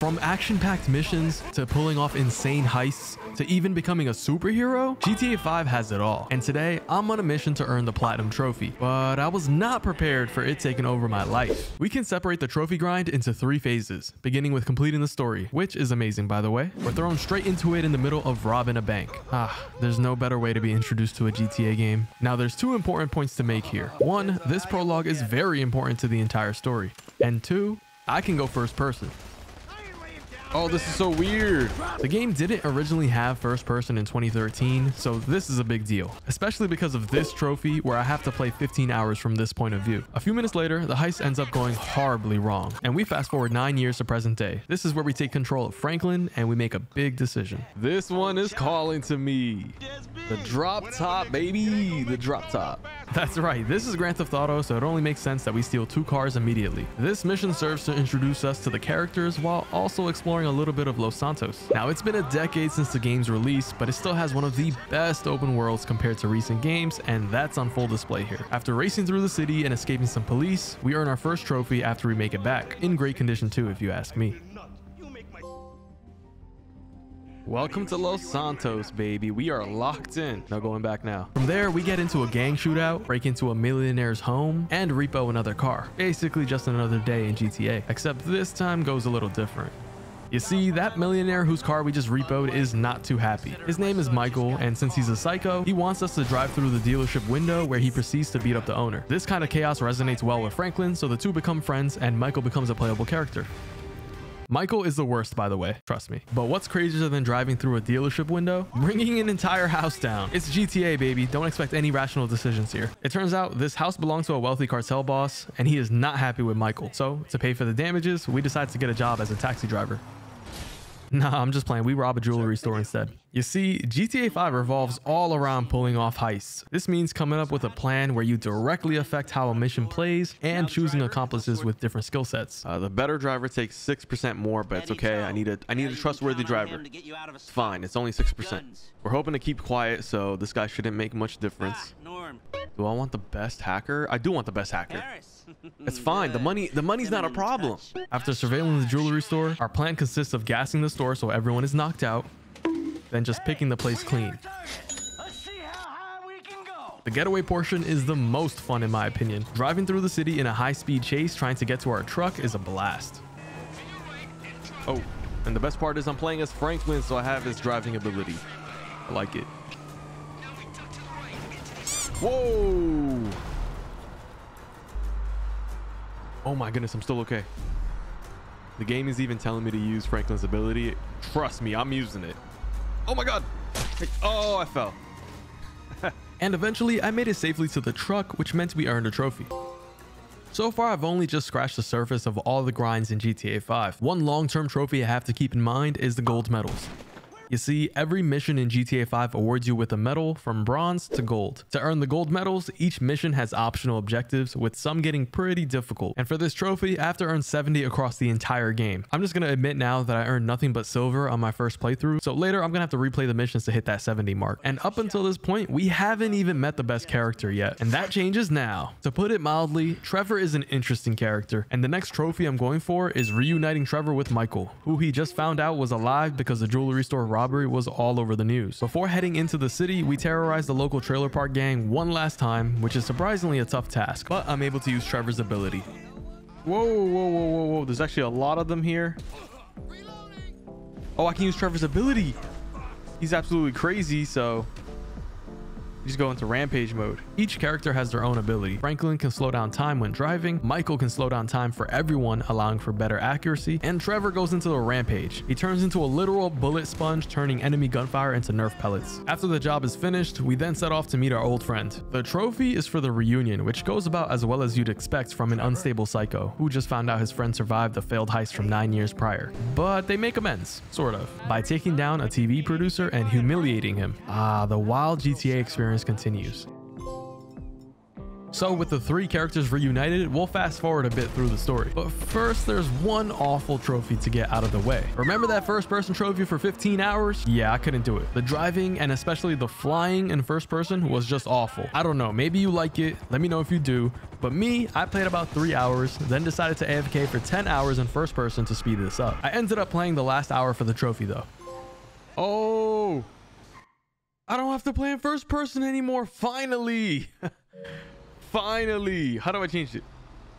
From action-packed missions to pulling off insane heists to even becoming a superhero, GTA 5 has it all. And today, I'm on a mission to earn the Platinum Trophy, but I was not prepared for it taking over my life. We can separate the trophy grind into 3 phases, beginning with completing the story, which is amazing by the way. We're thrown straight into it in the middle of robbing a bank. There's no better way to be introduced to a GTA game. Now there's 2 important points to make here. 1, this prologue is very important to the entire story. And 2, I can go first person. Oh, this is so weird. The game didn't originally have first person in 2013, so this is a big deal, especially because of this trophy where I have to play 15 hours from this point of view. A few minutes later, the heist ends up going horribly wrong, and we fast forward 9 years to present day. This is where we take control of Franklin and we make a big decision. This one is calling to me. The drop top, baby, the drop top. That's right, this is Grand Theft Auto, so it only makes sense that we steal 2 cars immediately. This mission serves to introduce us to the characters while also exploring a little bit of Los Santos. Now, it's been a decade since the game's release, but it still has one of the best open worlds compared to recent games, and that's on full display here. After racing through the city and escaping some police, we earn our first trophy after we make it back. In great condition too, if you ask me. Welcome to Los Santos, baby. We are locked in. No going back now. From there, we get into a gang shootout, break into a millionaire's home, and repo another car. Basically just another day in GTA, except this time goes a little different. You see, that millionaire whose car we just repoed is not too happy. His name is Michael, and since he's a psycho, he wants us to drive through the dealership window where he proceeds to beat up the owner. This kind of chaos resonates well with Franklin, so the two become friends and Michael becomes a playable character. Michael is the worst, by the way, trust me. But what's crazier than driving through a dealership window? Bringing an entire house down. It's GTA, baby. Don't expect any rational decisions here. It turns out this house belongs to a wealthy cartel boss, and he is not happy with Michael. So to pay for the damages, we decide to get a job as a taxi driver. Nah, I'm just playing. We rob a jewelry store instead. You see, GTA 5 revolves all around pulling off heists. This means coming up with a plan where you directly affect how a mission plays and choosing accomplices with different skill sets. The better driver takes 6% more, but it's okay. I need a trustworthy driver. It's fine. It's only 6%. We're hoping to keep quiet, so this guy shouldn't make much difference. Do I want the best hacker? I do want the best hacker. It's fine. The money's not a problem. After surveilling the jewelry store, our plan consists of gassing the store so everyone is knocked out, then just picking the place clean. The getaway portion is the most fun in my opinion. Driving through the city in a high-speed chase trying to get to our truck is a blast. Oh, and the best part is I'm playing as Franklin, so I have his driving ability. I like it. Whoa! Oh my goodness, I'm still okay. The game is even telling me to use Franklin's ability. Trust me, I'm using it. Oh my god! Oh, I fell. And eventually, I made it safely to the truck, which meant we earned a trophy. So far, I've only just scratched the surface of all the grinds in GTA 5. One long-term trophy I have to keep in mind is the gold medals. You see, every mission in GTA 5 awards you with a medal from bronze to gold. To earn the gold medals, each mission has optional objectives, with some getting pretty difficult. And for this trophy, I have to earn 70 across the entire game. I'm just gonna admit now that I earned nothing but silver on my first playthrough, so later I'm gonna have to replay the missions to hit that 70 mark. And up until this point, we haven't even met the best character yet, and that changes now. To put it mildly, Trevor is an interesting character, and the next trophy I'm going for is reuniting Trevor with Michael, who he just found out was alive because the jewelry store robbery was all over the news. Before heading into the city, we terrorize the local trailer park gang one last time, which is surprisingly a tough task, but I'm able to use Trevor's ability. Whoa. There's actually a lot of them here. Oh, I can use Trevor's ability. He's absolutely crazy, so just go into rampage mode. Each character has their own ability. Franklin can slow down time when driving, Michael can slow down time for everyone, allowing for better accuracy, and Trevor goes into the rampage. He turns into a literal bullet sponge, turning enemy gunfire into Nerf pellets. After the job is finished, we then set off to meet our old friend. The trophy is for the reunion, which goes about as well as you'd expect from an unstable psycho who just found out his friend survived the failed heist from 9 years prior. But they make amends, sort of, by taking down a TV producer and humiliating him. The wild GTA experience continues. So with the 3 characters reunited, we'll fast forward a bit through the story. But first, there's one awful trophy to get out of the way. Remember that first person trophy for 15 hours? Yeah, I couldn't do it. The driving and especially the flying in first person was just awful. I don't know, maybe you like it. Let me know if you do. But me, I played about 3 hours, then decided to AFK for 10 hours in first person to speed this up. I ended up playing the last hour for the trophy though. Oh, I don't have to play in first person anymore. Finally. Finally. How do I change it?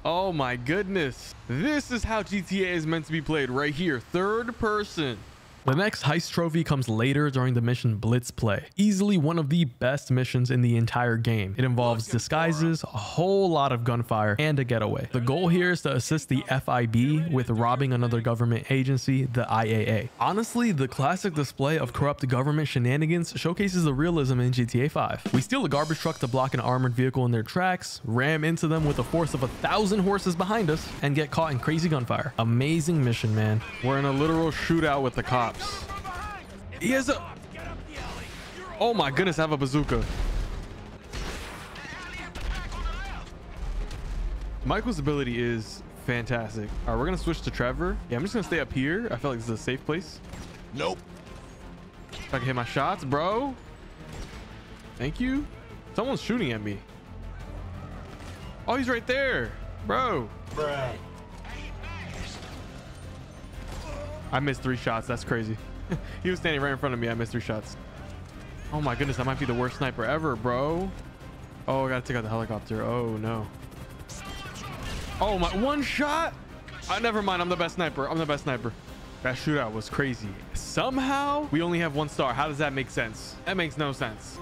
Oh my goodness. This is how GTA is meant to be played right here. Third person. The next heist trophy comes later during the mission Blitz Play. Easily one of the best missions in the entire game. It involves disguises, a whole lot of gunfire, and a getaway. The goal here is to assist the FIB with robbing another government agency, the IAA. Honestly, the classic display of corrupt government shenanigans showcases the realism in GTA 5. We steal a garbage truck to block an armored vehicle in their tracks, ram into them with a force of 1,000 horses behind us, and get caught in crazy gunfire. Amazing mission, man. We're in a literal shootout with the cops. He has a... Oh my goodness, I have a bazooka. Michael's ability is fantastic. All right, we're gonna switch to Trevor. Yeah, I'm just gonna stay up here. I feel like this is a safe place. Nope. If I can hit my shots, bro. Thank you. Someone's shooting at me. Oh, he's right there, bro. Bruh. I missed 3 shots. That's crazy. He was standing right in front of me. I missed 3 shots. Oh my goodness, I might be the worst sniper ever, bro. Oh, I gotta take out the helicopter. Oh no. Oh my, 1 shot. Never mind. I'm the best sniper. I'm the best sniper. That shootout was crazy. Somehow we only have 1 star. How does that make sense? That makes no sense.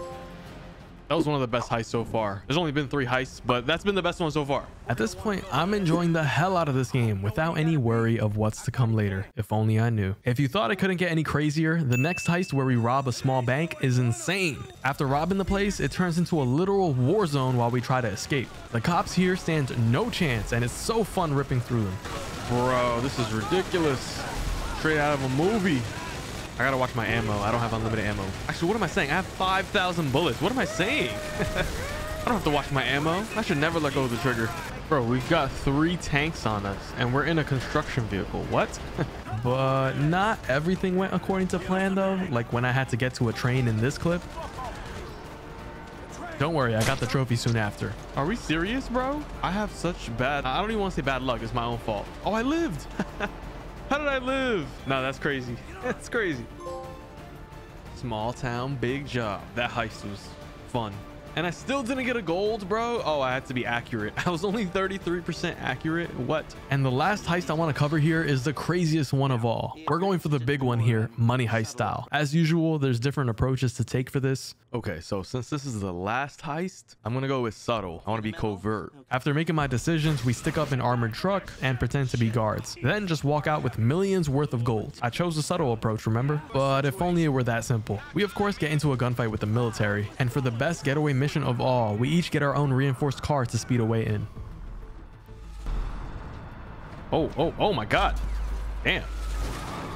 That was one of the best heists so far. There's only been 3 heists, but that's been the best one so far. At this point, I'm enjoying the hell out of this game without any worry of what's to come later. If only I knew. If you thought it couldn't get any crazier, the next heist where we rob a small bank is insane. After robbing the place, it turns into a literal war zone while we try to escape. The cops here stand no chance, and it's so fun ripping through them. Bro, this is ridiculous. Straight out of a movie. I gotta watch my ammo. I don't have unlimited ammo. Actually, what am I saying? I have 5,000 bullets. What am I saying? I don't have to watch my ammo. I should never let go of the trigger. Bro, we've got 3 tanks on us and we're in a construction vehicle. What? But not everything went according to plan though. Like when I had to get to a train in this clip. Don't worry, I got the trophy soon after. Are we serious, bro? I have such bad... I don't even want to say bad luck. It's my own fault. Oh, I lived. How did I live? No, that's crazy. That's crazy. Small town, big job. That heist was fun. And I still didn't get a gold, bro. Oh, I had to be accurate. I was only 33% accurate. What? And the last heist I want to cover here is the craziest one of all. We're going for the big one here, money heist style. As usual, there's different approaches to take for this. Okay, so since this is the last heist, I'm gonna go with subtle. I want to be covert. After making my decisions, we stick up an armored truck and pretend to be guards. Then just walk out with millions worth of gold. I chose the subtle approach, remember? But if only it were that simple. We of course get into a gunfight with the military, and for the best getaway mission of all, we each get our own reinforced car to speed away in. Oh my god. Damn.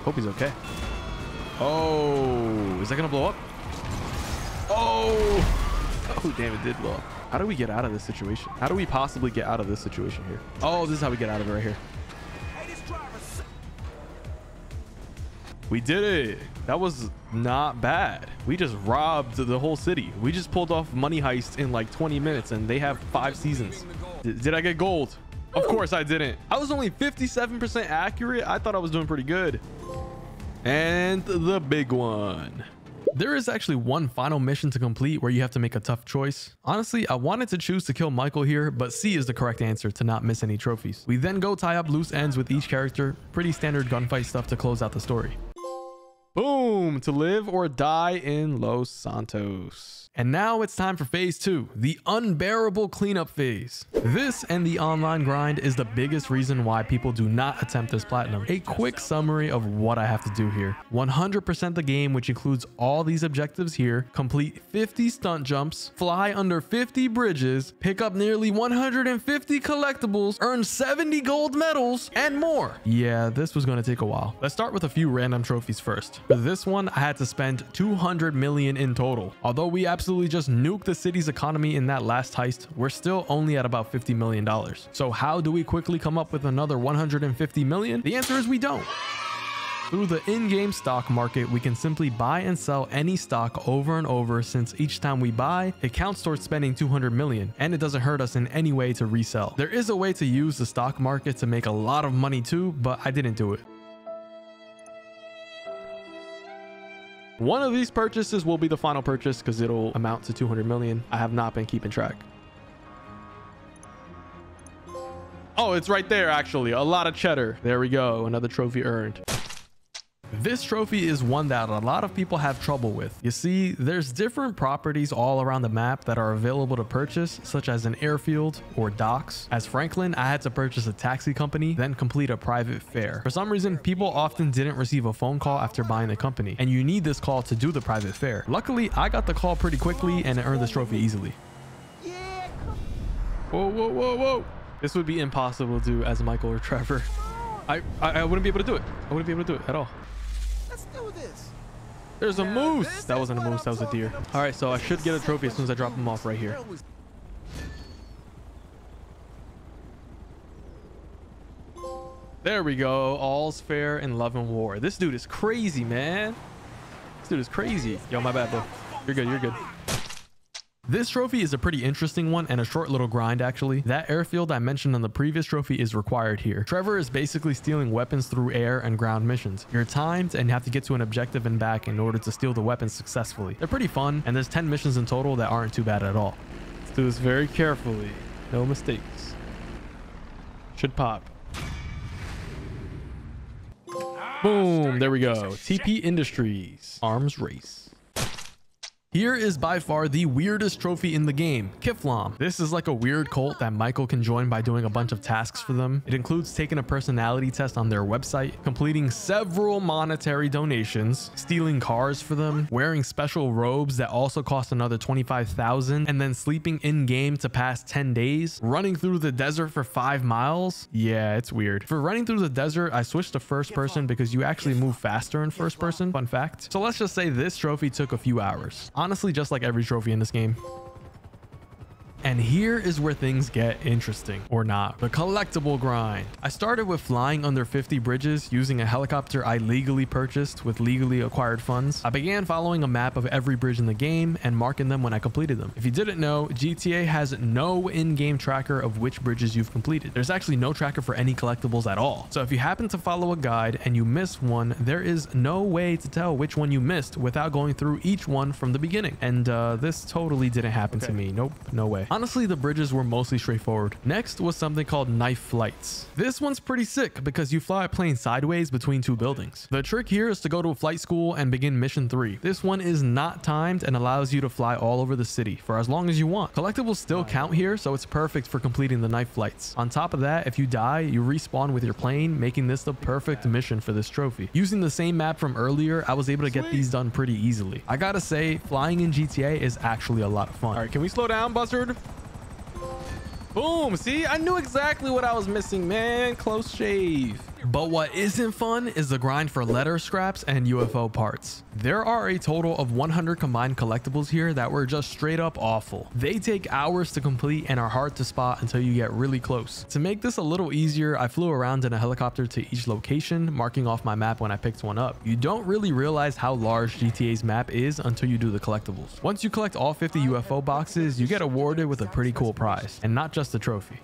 Hope he's okay. Oh, is that gonna blow up? Oh damn, it did blow up. How do we get out of this situation? How do we possibly get out of this situation here? Oh, this is how we get out of it right here. We did it. That was not bad. We just robbed the whole city. We just pulled off money heist in like 20 minutes and they have 5 seasons. Did I get gold? Of course I didn't. I was only 57% accurate. I thought I was doing pretty good. And the big one. There is actually one final mission to complete where you have to make a tough choice. Honestly, I wanted to choose to kill Michael here, but C is the correct answer to not miss any trophies. We then go tie up loose ends with each character. Pretty standard gunfight stuff to close out the story. Boom! To live or die in Los Santos. And now it's time for phase 2, the unbearable cleanup phase. This and the online grind is the biggest reason why people do not attempt this platinum. A quick summary of what I have to do here. 100% the game, which includes all these objectives here, complete 50 stunt jumps, fly under 50 bridges, pick up nearly 150 collectibles, earn 70 gold medals, and more. Yeah, this was going to take a while. Let's start with a few random trophies first. first. For this one, I had to spend 200 million in total. Although we absolutely just nuked the city's economy in that last heist, we're still only at about $50 million. So how do we quickly come up with another 150 million? The answer is we don't. Through the in-game stock market, we can simply buy and sell any stock over and over, since each time we buy, it counts towards spending 200 million, and it doesn't hurt us in any way to resell. There is a way to use the stock market to make a lot of money too, but I didn't do it. One of these purchases will be the final purchase because it'll amount to 200 million. I have not been keeping track. Oh, it's right there actually. A lot of cheddar. There we go. Another trophy earned. This trophy is one that a lot of people have trouble with. You see, there's different properties all around the map that are available to purchase, such as an airfield or docks. As Franklin, I had to purchase a taxi company, then complete a private fare. For some reason, people often didn't receive a phone call after buying the company, and you need this call to do the private fare. Luckily, I got the call pretty quickly and earned this trophy easily. Whoa, whoa, whoa, whoa. This would be impossible to do as Michael or Trevor. I wouldn't be able to do it. I wouldn't be able to do it at all. There's a moose. That wasn't a moose, that was a deer. All right, so I should get a trophy as soon as I drop him off right here. There we go. All's fair in love and war. This dude is crazy, man. This dude is crazy. Yo, my bad, bro. You're good, you're good. This trophy is a pretty interesting one and a short little grind actually. That airfield I mentioned on the previous trophy is required here. Trevor is basically stealing weapons through air and ground missions. You're timed and you have to get to an objective and back in order to steal the weapons successfully. They're pretty fun, and there's 10 missions in total that aren't too bad at all. Let's do this very carefully. No mistakes. Should pop. Boom, there we go. TP Industries. Arms race. Here is by far the weirdest trophy in the game, Kiflam. This is like a weird cult that Michael can join by doing a bunch of tasks for them. It includes taking a personality test on their website, completing several monetary donations, stealing cars for them, wearing special robes that also cost another 25,000, and then sleeping in game to pass 10 days, running through the desert for 5 miles. Yeah, it's weird. For running through the desert, I switched to first person because you actually move faster in first person. Fun fact. So let's just say this trophy took a few hours. Honestly, just like every trophy in this game. And here is where things get interesting, or not. The collectible grind. I started with flying under 50 bridges using a helicopter I legally purchased with legally acquired funds. I began following a map of every bridge in the game and marking them when I completed them. If you didn't know, GTA has no in-game tracker of which bridges you've completed. There's actually no tracker for any collectibles at all. So if you happen to follow a guide and you miss one, there is no way to tell which one you missed without going through each one from the beginning. And this totally didn't happen to me. Nope, no way. Honestly, the bridges were mostly straightforward. Next was something called knife flights. This one's pretty sick because you fly a plane sideways between two buildings. The trick here is to go to a flight school and begin mission 3. This one is not timed and allows you to fly all over the city for as long as you want. Collectibles still count here, so it's perfect for completing the knife flights. On top of that, if you die, you respawn with your plane, making this the perfect mission for this trophy. Using the same map from earlier, I was able to get these done pretty easily. I gotta say, flying in GTA is actually a lot of fun. All right, can we slow down, Buzzard? Boom. See, I knew exactly what I was missing, man. Close shave. But what isn't fun is the grind for letter scraps and UFO parts. There are a total of 100 combined collectibles here that were just straight up awful. They take hours to complete and are hard to spot until you get really close. To make this a little easier, I flew around in a helicopter to each location, marking off my map when I picked one up. You don't really realize how large GTA's map is until you do the collectibles. Once you collect all 50 UFO boxes, you get awarded with a pretty cool prize, and not just a trophy.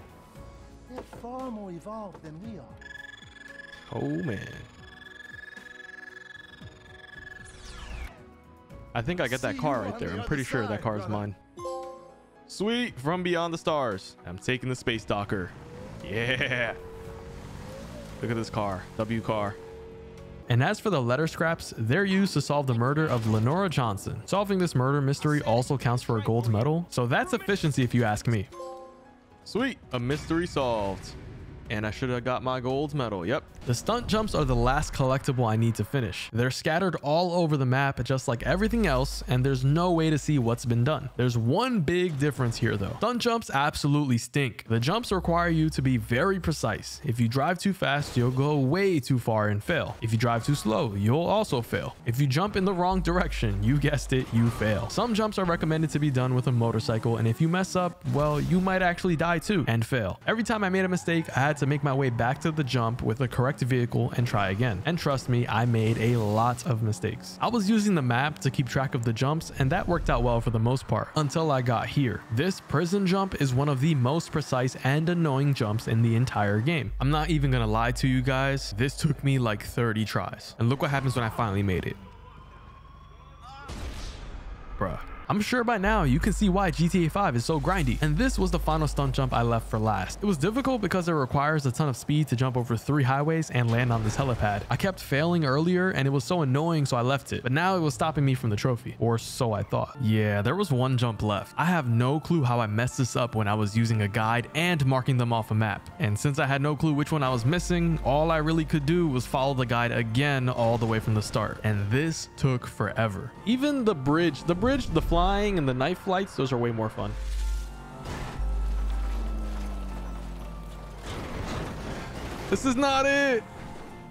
They're far more evolved than we are. Oh man. I think I get that car right there. I'm pretty sure that car is mine. Sweet, from beyond the stars. I'm taking the space docker. Yeah. Look at this car. W car. And as for the letter scraps, they're used to solve the murder of Lenora Johnson. Solving this murder mystery also counts for a gold medal. So that's efficiency if you ask me. Sweet, a mystery solved. And I should have got my gold medal. Yep. The stunt jumps are the last collectible I need to finish. They're scattered all over the map just like everything else, and there's no way to see what's been done. There's one big difference here though. Stunt jumps absolutely stink. The jumps require you to be very precise. If you drive too fast, you'll go way too far and fail. If you drive too slow, you'll also fail. If you jump in the wrong direction, you guessed it, you fail. Some jumps are recommended to be done with a motorcycle, and if you mess up, well, you might actually die too and fail. Every time I made a mistake, I had to make my way back to the jump with the correct vehicle and try again. And trust me, I made a lot of mistakes. I was using the map to keep track of the jumps, and that worked out well for the most part until I got here. This prison jump is one of the most precise and annoying jumps in the entire game. I'm not even gonna lie to you guys, this took me like 30 tries. And look what happens when I finally made it. Bruh. I'm sure by now you can see why GTA 5 is so grindy. And this was the final stunt jump I left for last. It was difficult because it requires a ton of speed to jump over 3 highways and land on this helipad. I kept failing earlier and it was so annoying, so I left it. But now it was stopping me from the trophy, or so I thought. Yeah, there was one jump left. I have no clue how I messed this up when I was using a guide and marking them off a map. And since I had no clue which one I was missing, all I really could do was follow the guide again all the way from the start. And this took forever. Even the bridge, the flying and the knife flights, those are way more fun. This is not it.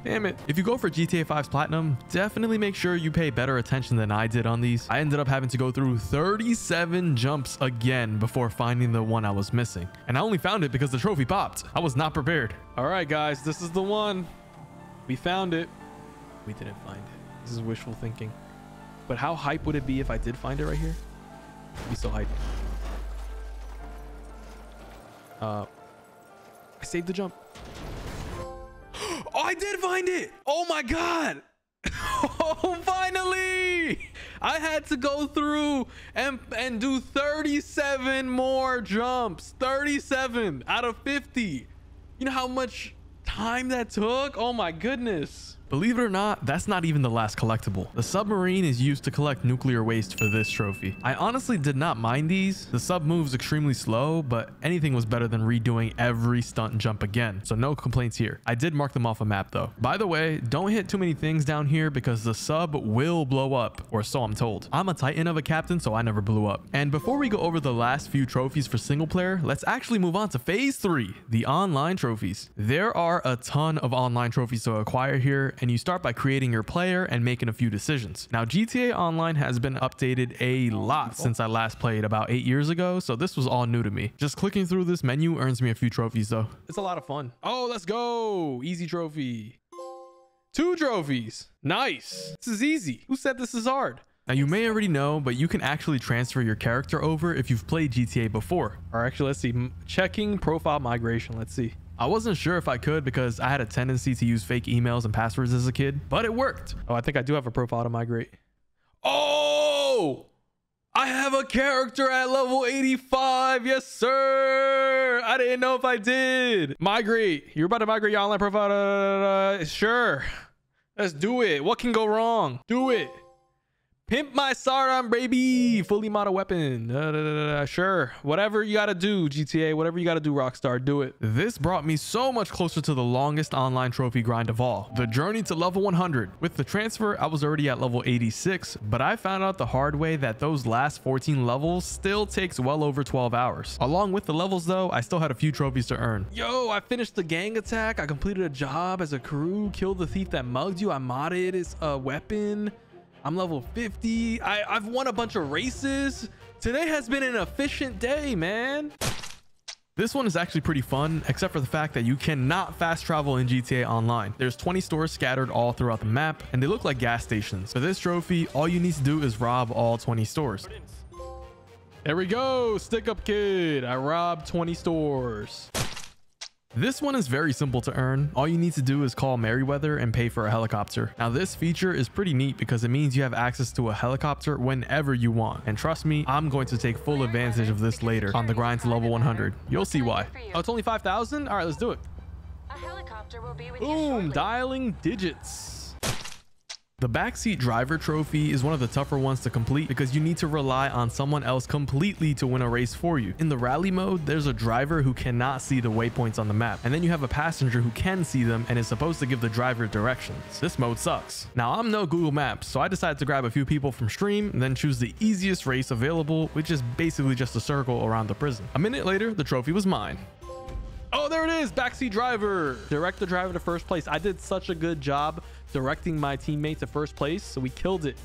Damn it. If you go for GTA 5's Platinum, definitely make sure you pay better attention than I did on these. I ended up having to go through 37 jumps again before finding the one I was missing. And I only found it because the trophy popped. I was not prepared. All right, guys, this is the one. We found it. We didn't find it. This is wishful thinking. But how hype would it be if I did find it right here? It'd be so hype. I saved the jump. Oh, I did find it. Oh my God. Oh, finally. I had to go through and do 37 more jumps. 37 out of 50. You know how much time that took? Oh my goodness. Believe it or not, that's not even the last collectible. The submarine is used to collect nuclear waste for this trophy. I honestly did not mind these. The sub moves extremely slow, but anything was better than redoing every stunt and jump again. So no complaints here. I did mark them off a map though. By the way, don't hit too many things down here because the sub will blow up, or so I'm told. I'm a titan of a captain, so I never blew up. And before we go over the last few trophies for single player, let's actually move on to phase 3, the online trophies. There are a ton of online trophies to acquire here, and you start by creating your player and making a few decisions. Now, GTA Online has been updated a lot since I last played about 8 years ago, so this was all new to me. Just clicking through this menu earns me a few trophies though. It's a lot of fun. Oh, let's go. Easy trophy. 2 trophies. Nice. This is easy. Who said this is hard? Now, you may already know, but you can actually transfer your character over if you've played GTA before. Or actually, let's see. Checking profile migration. Let's see. I wasn't sure if I could because I had a tendency to use fake emails and passwords as a kid, but it worked. Oh, I think I do have a profile to migrate. Oh, I have a character at level 85. Yes, sir. I didn't know if I did. Migrate. You're about to migrate your online profile. Sure. Let's do it. What can go wrong? Do it. Pimp my sidearm, baby. Fully model weapon. Sure. Whatever you got to do, GTA. Whatever you got to do, Rockstar. Do it. This brought me so much closer to the longest online trophy grind of all. The journey to level 100. With the transfer, I was already at level 86, but I found out the hard way that those last 14 levels still takes well over 12 hours. Along with the levels, though, I still had a few trophies to earn. Yo, I finished the gang attack. I completed a job as a crew. Killed the thief that mugged you. I modded his weapon. I'm level 50. I've won a bunch of races. Today has been an efficient day, man. This one is actually pretty fun, except for the fact that you cannot fast travel in GTA Online. There's 20 stores scattered all throughout the map, and they look like gas stations. For this trophy, all you need to do is rob all 20 stores. There we go, stick up kid. I robbed 20 stores. This one is very simple to earn. All you need to do is call Merryweather and pay for a helicopter. Now, this feature is pretty neat because it means you have access to a helicopter whenever you want. And trust me, I'm going to take full advantage of this later on the grind to level 100. You'll see why. Oh, it's only 5,000? All right, let's do it. A helicopter will be with you Boom, shortly. dialing digits. The backseat driver trophy is one of the tougher ones to complete because you need to rely on someone else completely to win a race for you. In the rally mode, there's a driver who cannot see the waypoints on the map, and then you have a passenger who can see them and is supposed to give the driver directions. This mode sucks. Now, I'm no Google Maps, so I decided to grab a few people from stream and then choose the easiest race available, which is basically just a circle around the prison. A minute later, the trophy was mine. Oh, there it is, backseat driver. Direct the driver to first place. I did such a good job directing my teammate to first place, so we killed it.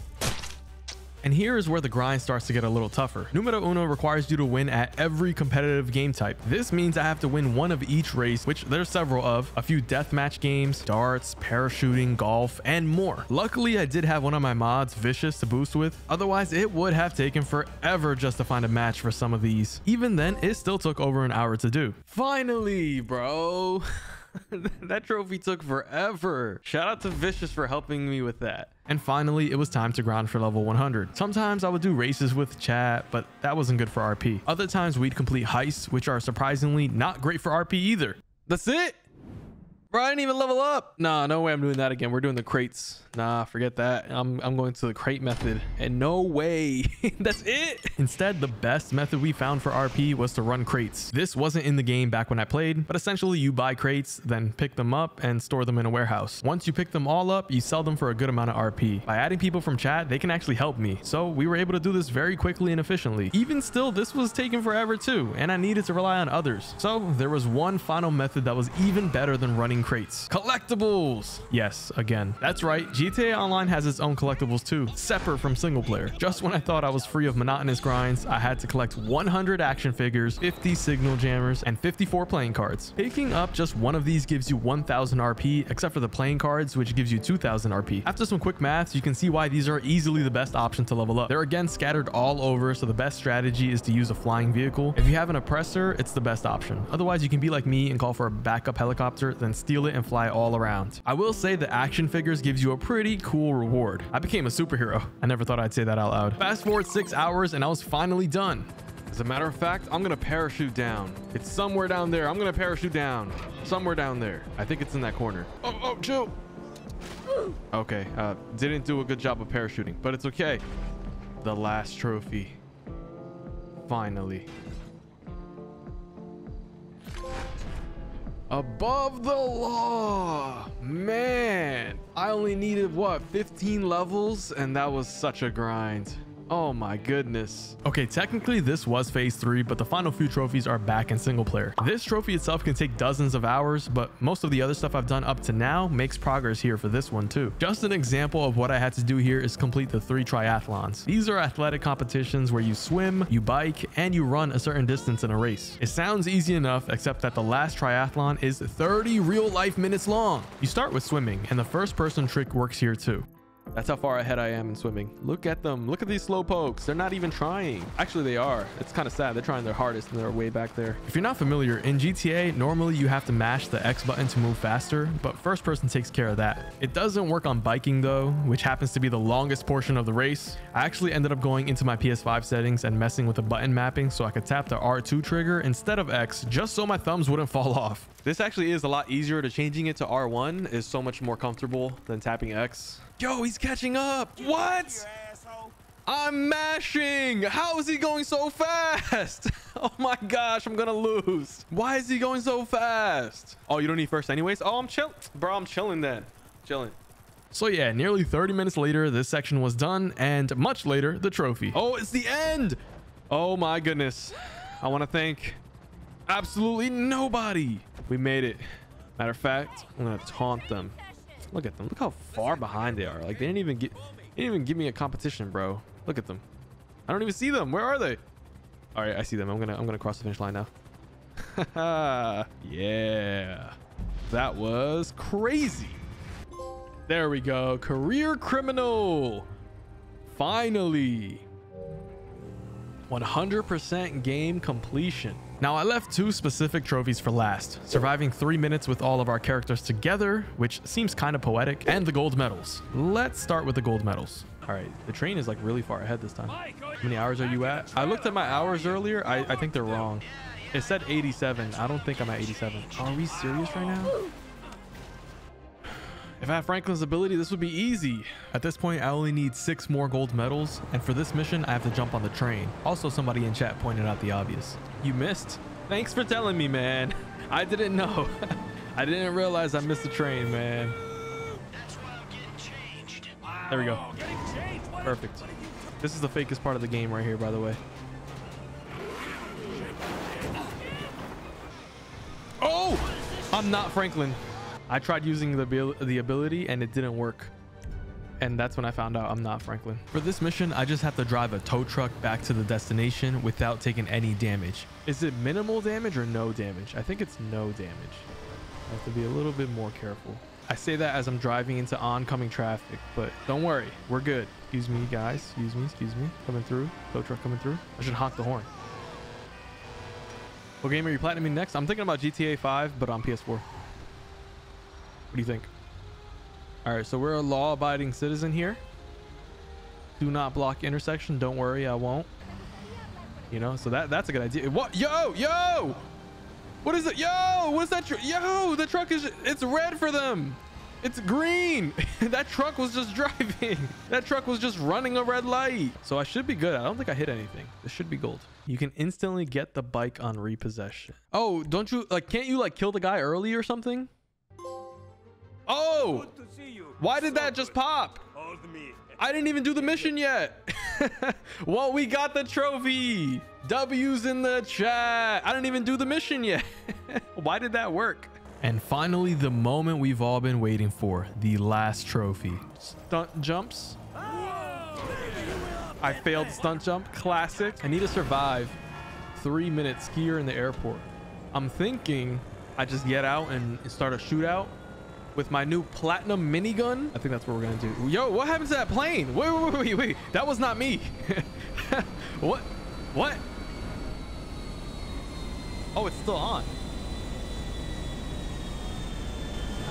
And here is where the grind starts to get a little tougher. Numero uno requires you to win at every competitive game type. This means I have to win one of each race, which there's several of, a few deathmatch games, darts, parachuting, golf, and more. Luckily, I did have one of my mods, Vicious, to boost with. Otherwise, it would have taken forever just to find a match for some of these. Even then, it still took over an hour to do. Finally, bro. That trophy took forever. Shout out to Vicious for helping me with that. And finally, it was time to grind for level 100. Sometimes I would do races with chat, but that wasn't good for RP. Other times we'd complete heists, which are surprisingly not great for RP either. That's it. Bro, I didn't even level up. Nah, no way I'm doing that again. We're doing the crates. Nah, forget that. I'm going to the crate method. And no way. That's it. Instead, the best method we found for RP was to run crates. This wasn't in the game back when I played, but essentially you buy crates, then pick them up and store them in a warehouse. Once you pick them all up, you sell them for a good amount of RP. By adding people from chat, they can actually help me. So we were able to do this very quickly and efficiently. Even still, this was taking forever too, and I needed to rely on others. So there was one final method that was even better than running crates. Collectibles. Yes, again, that's right. GTA Online has its own collectibles too, separate from single player. Just when I thought I was free of monotonous grinds, I had to collect 100 action figures, 50 signal jammers, and 54 playing cards. Picking up just one of these gives you 1000 RP, except for the playing cards, which gives you 2000 RP. After some quick maths, you can see why these are easily the best option to level up. They're again scattered all over, so the best strategy is to use a flying vehicle. If you have an oppressor, it's the best option. Otherwise, you can be like me and call for a backup helicopter, then steal it and fly all around. I will say the action figures gives you a pretty cool reward. I became a superhero. I never thought I'd say that out loud. Fast forward 6 hours and I was finally done. As a matter of fact, I'm gonna parachute down. It's somewhere down there. I'm gonna parachute down. Somewhere down there. I think it's in that corner. Oh, chill. Okay, didn't do a good job of parachuting, but it's okay. The last trophy. Finally. Above the law. Man, I only needed what, 15 levels, and that was such a grind. Oh my goodness. Okay, technically this was phase 3, but the final few trophies are back in single player. This trophy itself can take dozens of hours, but most of the other stuff I've done up to now makes progress here for this one too. Just an example of what I had to do here is complete the 3 triathlons. These are athletic competitions where you swim, you bike, and you run a certain distance in a race. It sounds easy enough, except that the last triathlon is 30 real life minutes long. You start with swimming, and the first person trick works here too. That's how far ahead I am in swimming. Look at them. Look at these slow pokes. They're not even trying. Actually, they are. It's kind of sad. They're trying their hardest and they're way back there. If you're not familiar, in GTA, normally you have to mash the X button to move faster, but first person takes care of that. It doesn't work on biking though, which happens to be the longest portion of the race. I actually ended up going into my PS5 settings and messing with the button mapping so I could tap the R2 trigger instead of X, just so my thumbs wouldn't fall off. This actually is a lot easier. To changing it to R1 is so much more comfortable than tapping X. Yo, he's catching up. What? I'm mashing. How is he going so fast? Oh my gosh, I'm gonna lose. Why is he going so fast? Oh, you don't need first anyways? Oh, I'm chill. Bro, I'm chilling then. Chilling. So yeah, nearly 30 minutes later, this section was done, and much later, the trophy. Oh, it's the end. Oh my goodness. I want to thank absolutely nobody. We made it. Matter of fact, I'm gonna taunt them. Look at them. Look how far behind they are. Like, they didn't even give me a competition, bro. Look at them. I don't even see them. Where are they? All right, I see them. I'm gonna cross the finish line now. Yeah, that was crazy. There we go. Career criminal. Finally. 100% game completion. Now, I left 2 specific trophies for last: surviving 3 minutes with all of our characters together, which seems kind of poetic, and the gold medals. Let's start with the gold medals. All right, the train is like really far ahead this time. How many hours are you at? I looked at my hours earlier. I think they're wrong. It said 87. I don't think I'm at 87. Are we serious right now? If I had Franklin's ability, this would be easy. At this point, I only need 6 more gold medals. And for this mission, I have to jump on the train. Also, somebody in chat pointed out the obvious. You missed? Thanks for telling me, man. I didn't know. I didn't realize I missed the train, man. There we go. Perfect. This is the fakest part of the game right here, by the way. Oh! I'm not Franklin. I tried using the ability and it didn't work. And that's when I found out I'm not Franklin. For this mission, I just have to drive a tow truck back to the destination without taking any damage. Is it minimal damage or no damage? I think it's no damage. I have to be a little bit more careful. I say that as I'm driving into oncoming traffic, but don't worry, we're good. Excuse me, guys. Excuse me. Coming through. Tow truck coming through. I should honk the horn. What game are you platinuming next? I'm thinking about GTA 5, but on PS4. What do you think? All right, so we're a law-abiding citizen here. Do not block intersection. Don't worry, I won't. You know, so that's a good idea. What? Yo! What is it? Yo! What is that? Yo! The truck is... It's red for them. It's green. That truck was just driving. That truck was just running a red light. So I should be good. I don't think I hit anything. This should be gold. You can instantly get the bike on repossession. Oh, don't you... Like, can't you, like, kill the guy early or something? Oh, why did that just pop? I didn't even do the mission yet. Well, we got the trophy. W's in the chat. I didn't even do the mission yet. Why did that work? And finally, the moment we've all been waiting for, the last trophy. Stunt jumps. I failed stunt jump. Classic. I need to survive 3-minute skier in the airport. I'm thinking I just get out and start a shootout with my new platinum minigun. I think that's what we're gonna do. Yo, what happened to that plane? Wait. That was not me. What? Oh, it's still on.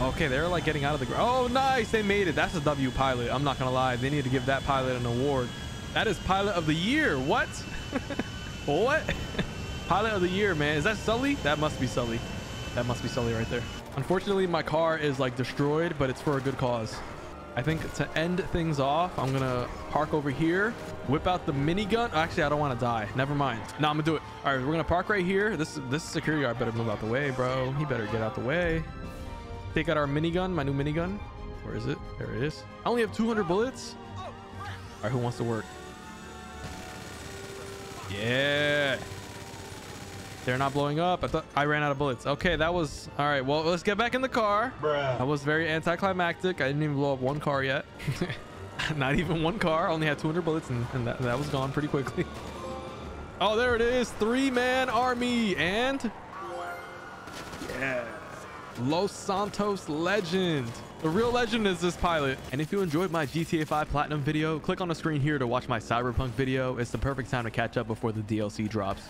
Okay, they're like getting out of the ground. Oh, nice. They made it. That's a W pilot. I'm not gonna lie. They need to give that pilot an award. That is pilot of the year. What? What? Pilot of the year, man. Is that Sully? That must be Sully. That must be Sully right there. Unfortunately, my car is like destroyed, but it's for a good cause. I think to end things off, I'm gonna park over here, whip out the minigun. Actually, I don't want to die. Never mind. No, I'm gonna do it. All right, we're gonna park right here. This security guard better move out the way, bro. He better get out the way. Take out our minigun, my new minigun. Where is it? There it is. I only have 200 bullets. All right, who wants to work? Yeah. They're not blowing up. I thought I ran out of bullets. Okay, that was all right. Well, let's get back in the car. Bruh. That was very anticlimactic. I didn't even blow up one car yet. Not even one car. I only had 200 bullets, and that was gone pretty quickly. Oh, there it is. 3-man army. And yeah, Los Santos legend. The real legend is this pilot. And if you enjoyed my GTA 5 Platinum video, click on the screen here to watch my Cyberpunk video. It's the perfect time to catch up before the DLC drops.